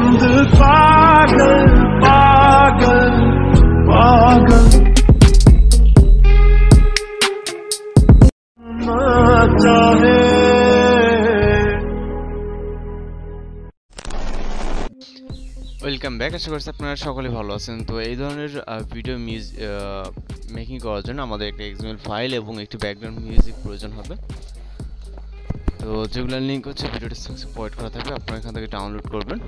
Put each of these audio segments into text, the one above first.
पागल पागल पागल चाहे। Welcome back. আশা করছি আপনারা সকলে ভালো আছেন। তো এই ধরনের ভিডিও মেকিং করার জন্য আমাদের একটা এক্সএমএল ফাইল এবং একটি ব্যাকগ্রাউন্ড মিউজিক প্রয়োজন হবে। তো যেগুলোর লিঙ্ক হচ্ছে ভিডিও ডেসক্রিপশনে প্রোভাইড করা থাকবে, আপনারা এখান থেকে ডাউনলোড করবেন।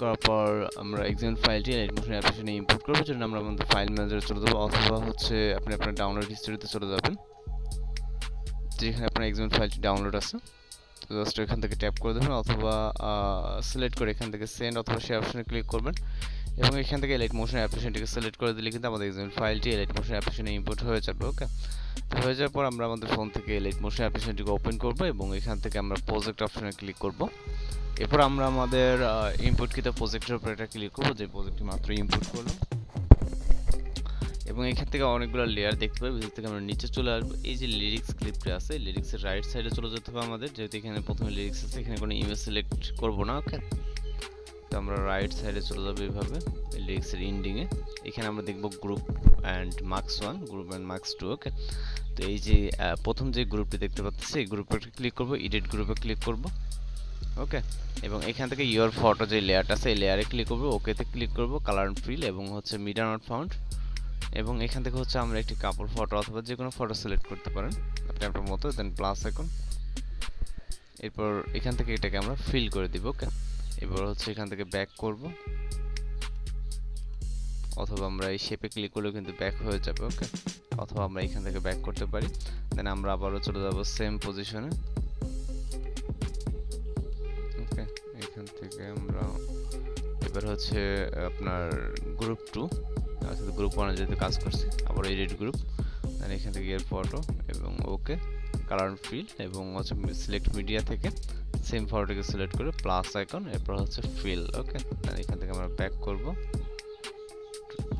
করার পর আমরা এক্সএমএল ফাইলটি লাইটমোশন অ্যাপ্লিকেশনে ইম্পোর্ট করব। জন্য আমরা আমাদের ফাইল ম্যানেজারে চলে যাবো, অথবা হচ্ছে আপনি আপনার ডাউনলোড হিস্ট্রিতে চলে যাবেন, যেখানে আপনার এক্সএমএল ফাইলটি ডাউনলোড আছে। তো জাস্ট এখান থেকে ট্যাপ করে দেবেন, অথবা সিলেক্ট করে এখান থেকে সেন্ড অথবা শেয়ার অপশনে ক্লিক করবেন এবং এখান থেকে লাইটমোশন অ্যাপ্লিকেশনটিকে সিলেক্ট করে দিলে কিন্তু আমাদের এক্সএমএল ফাইলটি লাইটমোশন অ্যাপ্লিকেশনে ইম্পোর্ট হয়ে যাবে। ওকে, তো হয়ে যাওয়ার পর আমরা আমাদের ফোন থেকে লাইটমোশন অ্যাপ্লিকেশনটিকে ওপেন করব এবং এখান থেকে আমরা প্রজেক্ট অপশনে ক্লিক করব। এরপর আমরা আমাদের ইম্পোর্টকৃত প্রজেক্টের উপর এটা ক্লিক করব, যে প্রজেক্টটি মাত্র ইম্পোর্ট করলাম। এবং এখান থেকে অনেকগুলো লেয়ার দেখতে পাই। এখান থেকে আমরা নিচে চলে আসবো। এই যে লিরিক্স ক্লিপটা আছে, লিরিক্সের রাইট সাইডে চলে যেতে হবে আমাদের, যেহেতু এখানে প্রথমে লিরিক্স আছে, এখানে কোনো ইমেজ সিলেক্ট করবো না। ওকে, তো আমরা রাইট সাইডে চলে যাবো এইভাবে লিরিক্সের এন্ডিংয়ে। এখানে আমরা দেখবো group and marks 1, group and marks 2। ওকে, তো এই যে প্রথম যে গ্রুপটি দেখতে পাচ্ছি, এই গ্রুপে ক্লিক করবো, এডিট গ্রুপে ক্লিক করব। ওকে, এবং এখান থেকে ইয়োর ফটো যে লেয়ারটা আছে, এই লেয়ারে ক্লিক করবো, ওকেতে ক্লিক করবো, কালার অ্যান্ড ফিল এবং হচ্ছে মিডিয়া নট ফাউন্ড। এবং এখান থেকে হচ্ছে আমরা একটি কাপড় ফটো অথবা যে কোনো ফটো সিলেক্ট করতে পারেন আপনি আপনার মতো, দেন প্লাস আইকন। এরপর এখান থেকে এটাকে আমরা ফিল করে দিব। ওকে, এবার হচ্ছে এখান থেকে ব্যাক করব, অথবা আমরা এই শেপে ক্লিক করলেও কিন্তু ব্যাক হয়ে যাবে। ওকে, অথবা আমরা এখান থেকে ব্যাক করতে পারি, দেন আমরা আবারও চলে যাব সেম পজিশনে। ওকে, এখান থেকে আমরা এবার হচ্ছে আপনার গ্রুপ 2 গ্রুপ 1 যেহেতু কাজ করছি, আবার এডিট গ্রুপ, দেন এখান থেকে এর ফটো এবং ওকে, কালার ফিল এবং হচ্ছে সিলেক্ট মিডিয়া থেকে সেম ফটোটিকে সিলেক্ট করে প্লাস আইকন, এরপর হচ্ছে ফিল। ওকে, দেন এখান থেকে আমরা ব্যাক করব।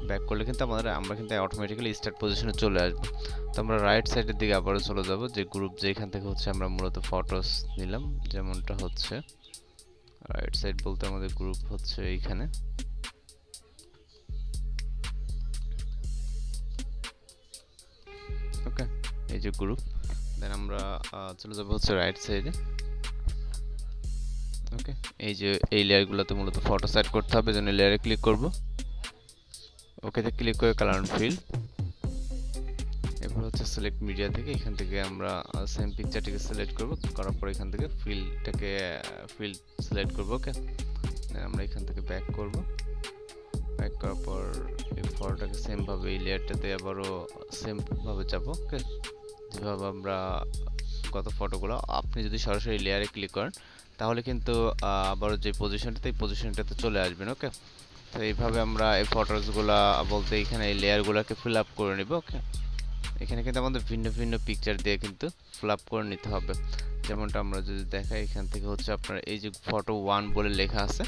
ব্যাক করলে কিন্তু আমরা কিন্তু অটোমেটিক্যালি স্টার্ট পজিশনে চলে আসবো। তো আমরা রাইট সাইডের দিকে আবারও চলে যাব, যে গ্রুপ যেখান থেকে হচ্ছে আমরা মূলত ফটোস নিলাম, যেমনটা হচ্ছে রাইট সাইড বলতে আমাদের গ্রুপ হচ্ছে এইখানে। ওকে, এই যে গ্রুপ, দেন আমরা চলে যাব হচ্ছে রাইট সাইডে। ওকে, এই যে এই লেয়ারগুলোতে মূলত ফটো সেট করতে হবে, জন্য লেয়ারে ক্লিক করব, ওকেতে ক্লিক করে কালার অ্যান্ড ফিল। এরপর হচ্ছে সিলেক্ট মিডিয়া থেকে এখান থেকে আমরা সেম পিকচারটিকে সিলেক্ট করব, করার পর এখান থেকে ফিল সিলেক্ট করব। ওকে, দেন আমরা এখান থেকে ব্যাক করব, ব্যাক করার পর এই ফটোটাকে সেম ভাবে এই লেয়ারটাতে আবারও সেম ভাবে যাব। ওকে, যেভাবে আমরা গত ফটোগুলো, আপনি যদি সরাসরি লেয়ারে ক্লিক করেন তাহলে কিন্তু আবারও যে পজিশনটাতে, এই পজিশনটাতে চলে আসবেন। ওকে, তো এইভাবে আমরা এই ফটোসগুলো বলতে এখানে এই লেয়ারগুলোকে ফিল আপ করে নেব। ওকে, এখানে কিন্তু আমাদের ভিন্ন ভিন্ন পিকচার দিয়ে কিন্তু ফিল আপ করে নিতে হবে। যেমনটা আমরা যদি দেখাই, এখান থেকে হচ্ছে আপনার এই যে ফটো 1 বলে লেখা আছে,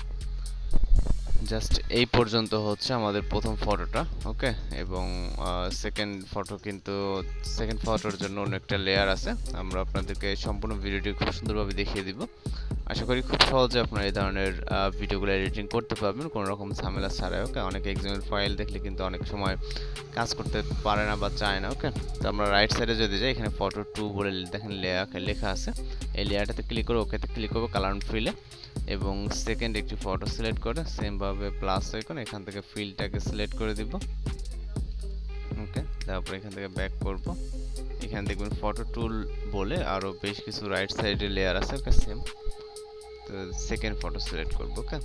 জাস্ট এই পর্যন্ত হচ্ছে আমাদের প্রথম ফটোটা। ওকে, এবং সেকেন্ড ফটোর জন্য অন্য একটা লেয়ার আছে, আমরা আপনাদেরকে সম্পূর্ণ ভিডিওটি খুব সুন্দরভাবে দেখিয়ে দিব। আশা করি খুব সহজে আপনারা এই ধরনের ভিডিওগুলো এডিটিং করতে পারবেন কোনো রকম ঝামেলা ছাড়াই। ওকে, অনেকে এক্সএমএল ফাইল দেখলে কিন্তু অনেক সময় কাজ করতে পারে না বা চায় না। ওকে, তো আমরা রাইট সাইডে যদি যাই, এখানে ফটো 2 বলে দেখেন লেখা আছে, এই লেয়ারটাতে ক্লিক করে ওকেতে ক্লিক করবো, কালার অ্যান্ড ফিলে, এবং সেকেন্ড একটি ফটো সিলেক্ট করে সেম ভাবে প্লাস আইকন, এখান থেকে ফিলটাকে সিলেক্ট করে দিব। ওকে, তারপর এখান থেকে ব্যাক করব। এখানে দেখবেন ফটো টুল বলে আরো বেশ কিছু রাইট সাইডে লেয়ার আছে। ওকে, সেম, তো সেকেন্ড ফটো সিলেক্ট করব। ওকে,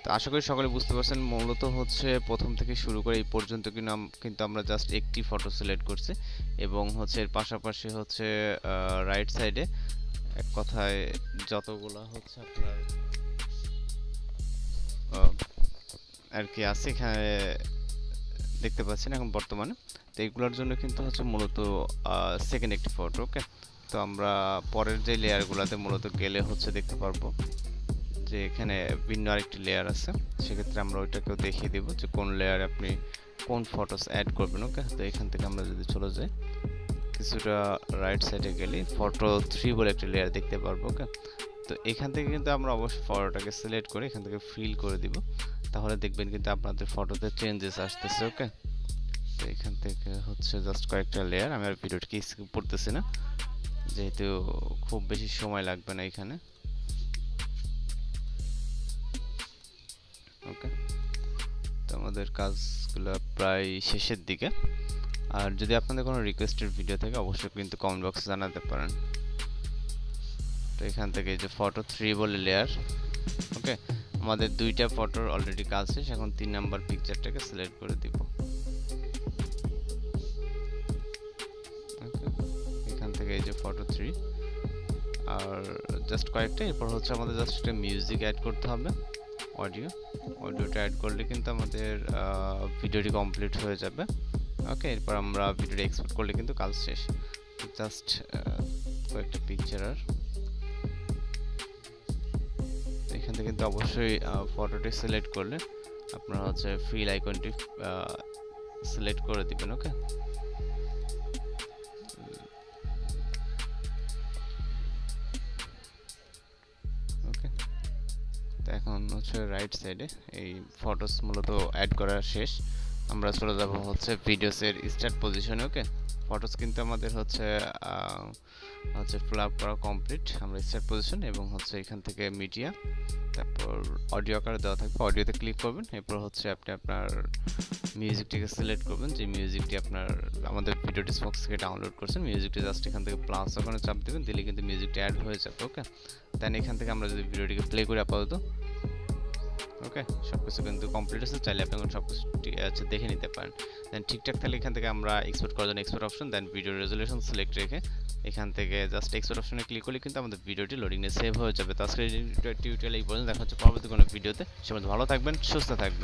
তো আশা করি সকলে বুঝতে পারছেন, মূলত হচ্ছে প্রথম থেকে শুরু করে এই পর্যন্ত কিন্তু আমরা জাস্ট একটি ফটো সিলেক্ট করছি, এবং হচ্ছে এর পাশাপাশি হচ্ছে রাইট সাইডে এক কথায় যতগুলো হচ্ছে আপনার আর কি আছে এখানে দেখতে পাচ্ছেন এখন বর্তমানে। তো এইগুলোর জন্য কিন্তু হচ্ছে মূলত সেকেন্ড একটি ফটো। ওকে, তো আমরা পরের যে লেয়ারগুলোতে মূলত গেলে হচ্ছে দেখতে পারবো যে এখানে ভিন্ন আরেকটি লেয়ার আছে, সেক্ষেত্রে আমরা ওইটাকেও দেখিয়ে দেবো যে কোন লেয়ারে আপনি কোন ফটোস অ্যাড করবেন। ওকে, তো এখান থেকে আমরা যদি চলে যাই কিছুটা রাইট সাইডে গেলে ফটো 3 বলে একটা লেয়ার দেখতে পারবো। ওকে, তো এখান থেকে কিন্তু আমরা অবশ্যই ফটোটাকে সিলেক্ট করে এখান থেকে ফিল করে দিব, তাহলে দেখবেন কিন্তু আপনাদের ফটোতে চেঞ্জেস আসতেছে। ওকে, তো এখান থেকে হচ্ছে জাস্ট কয়েকটা লেয়ার, আমি আর ভিডিওটাকে স্কিপ করতেছি না যেহেতু খুব বেশি সময় লাগবে না এখানে। ওকে, তো আমাদের কাজগুলো প্রায় শেষের দিকে। আর যদি আপনাদের কোনো রিকোয়েস্টেড ভিডিও থাকে অবশ্যই কিন্তু কমেন্ট বক্সে জানাতে পারেন। তো এখান থেকে যে ফটো 3 বলে লেয়ার, ওকে, আমাদের দুইটা ফটোর অলরেডি কাজ শেষ, এখন 3 নাম্বার পিকচারটাকে সিলেক্ট করে দিব। ওকে, এখান থেকে এই যে ফটো 3 আর জাস্ট কয়েকটা, এরপর হচ্ছে আমাদের জাস্ট একটা মিউজিক অ্যাড করতে হবে, অডিওটা অ্যাড করলে কিন্তু আমাদের ভিডিওটি কমপ্লিট হয়ে যাবে। ওকে, এরপর আমরা ভিডিওটি এক্সপোর্ট করলে কিন্তু কাজ শেষ। জাস্ট কয়েকটা পিকচার, আর এখান থেকে কিন্তু অবশ্যই ফটোটি সিলেক্ট করলে আপনারা হচ্ছে ফিল আইকনটি সিলেক্ট করে দিবেন। ওকে, ওকে, তো এখন হচ্ছে রাইট সাইডে এই ফটোস মূলত অ্যাড করা শেষ, আমরা চলে যাব হচ্ছে ভিডিওসের স্টার্ট পজিশনে। ওকে, ফটোস কিন্তু আমাদের হচ্ছে ফিল আপ করা কমপ্লিট, আমরা স্টার্ট পজিশন এবং হচ্ছে এখান থেকে মিডিয়া, তারপর অডিও আকারে দেওয়া থাকবে, অডিওতে ক্লিক করবেন, এরপর হচ্ছে আপনি আপনার মিউজিকটিকে সিলেক্ট করবেন, যে মিউজিকটি আপনার আমাদের ভিডিও ডিসবক্স থেকে ডাউনলোড করছেন, মিউজিকটি জাস্ট এখান থেকে প্লাস ওখানে চাপ দেবেন, দিলে কিন্তু মিউজিকটি অ্যাড হয়ে যাবে। ওকে, দেন এখান থেকে আমরা যদি ভিডিওটিকে প্লে করি আপাতত, ওকে, সবকিছু কিন্তু কমপ্লিট আছে, চাইলে আপনি সবকিছু দেখে নিতে পারেন। দেন ঠিকঠাক থাকলে এখান থেকে আমরা এক্সপোর্ট করার জন্য এক্সপোর্ট অপশন, দেন ভিডিও রেজলিউশন সিলেক্ট রেখে এখান থেকে জাস্ট এক্সপোর্ট অপশনে ক্লিক করলে কিন্তু আমাদের ভিডিওটি লোডিং এ সেভ হয়ে যাবে। তো আজকের টিউটোরিয়াল এই পর্যন্ত, দেখা হচ্ছে পরবর্তী কোনো ভিডিওতে। সে ভালো থাকবেন, সুস্থ থাকবেন।